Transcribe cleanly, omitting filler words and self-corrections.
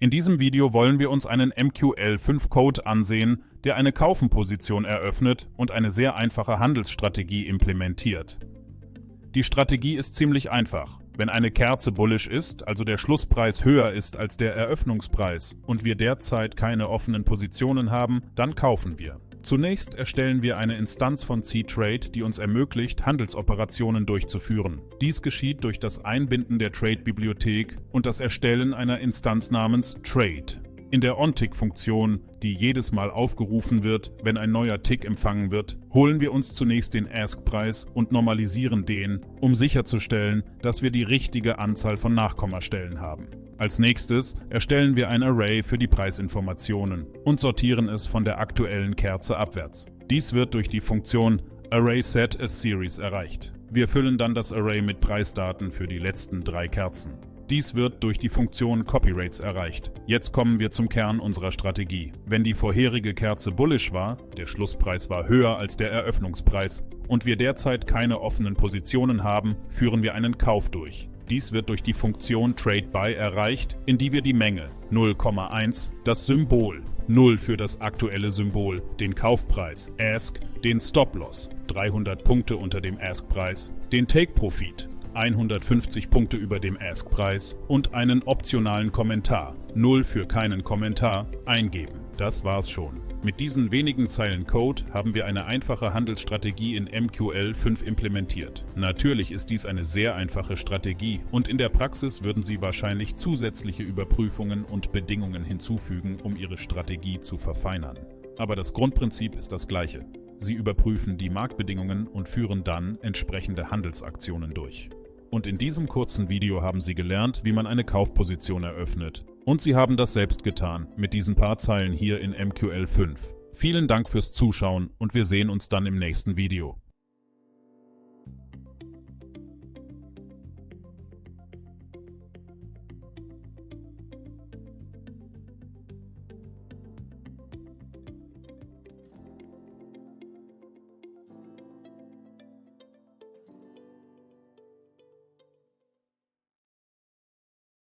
In diesem Video wollen wir uns einen MQL5-Code ansehen, der eine Kaufenposition eröffnet und eine sehr einfache Handelsstrategie implementiert. Die Strategie ist ziemlich einfach. Wenn eine Kerze bullish ist, also der Schlusspreis höher ist als der Eröffnungspreis und wir derzeit keine offenen Positionen haben, dann kaufen wir. Zunächst erstellen wir eine Instanz von cTrade, die uns ermöglicht, Handelsoperationen durchzuführen. Dies geschieht durch das Einbinden der Trade-Bibliothek und das Erstellen einer Instanz namens Trade. In der OnTick-Funktion, die jedes Mal aufgerufen wird, wenn ein neuer Tick empfangen wird, holen wir uns zunächst den Ask-Preis und normalisieren den, um sicherzustellen, dass wir die richtige Anzahl von Nachkommastellen haben. Als nächstes erstellen wir ein Array für die Preisinformationen und sortieren es von der aktuellen Kerze abwärts. Dies wird durch die Funktion ArraySetAsSeries erreicht. Wir füllen dann das Array mit Preisdaten für die letzten 3 Kerzen. Dies wird durch die Funktion CopyRates erreicht. Jetzt kommen wir zum Kern unserer Strategie. Wenn die vorherige Kerze bullish war, der Schlusspreis war höher als der Eröffnungspreis und wir derzeit keine offenen Positionen haben, führen wir einen Kauf durch. Dies wird durch die Funktion TradeBuy erreicht, in die wir die Menge 0,1, das Symbol 0 für das aktuelle Symbol, den Kaufpreis Ask, den Stop-Loss 300 Punkte unter dem Ask-Preis, den Take-Profit 150 Punkte über dem Ask-Preis und einen optionalen Kommentar 0 für keinen Kommentar eingeben. Das war's schon. Mit diesen wenigen Zeilen Code haben wir eine einfache Handelsstrategie in MQL5 implementiert. Natürlich ist dies eine sehr einfache Strategie und in der Praxis würden Sie wahrscheinlich zusätzliche Überprüfungen und Bedingungen hinzufügen, um Ihre Strategie zu verfeinern. Aber das Grundprinzip ist das gleiche. Sie überprüfen die Marktbedingungen und führen dann entsprechende Handelsaktionen durch. Und in diesem kurzen Video haben Sie gelernt, wie man eine Kaufposition eröffnet. Und Sie haben das selbst getan, mit diesen paar Zeilen hier in MQL5. Vielen Dank fürs Zuschauen und wir sehen uns dann im nächsten Video.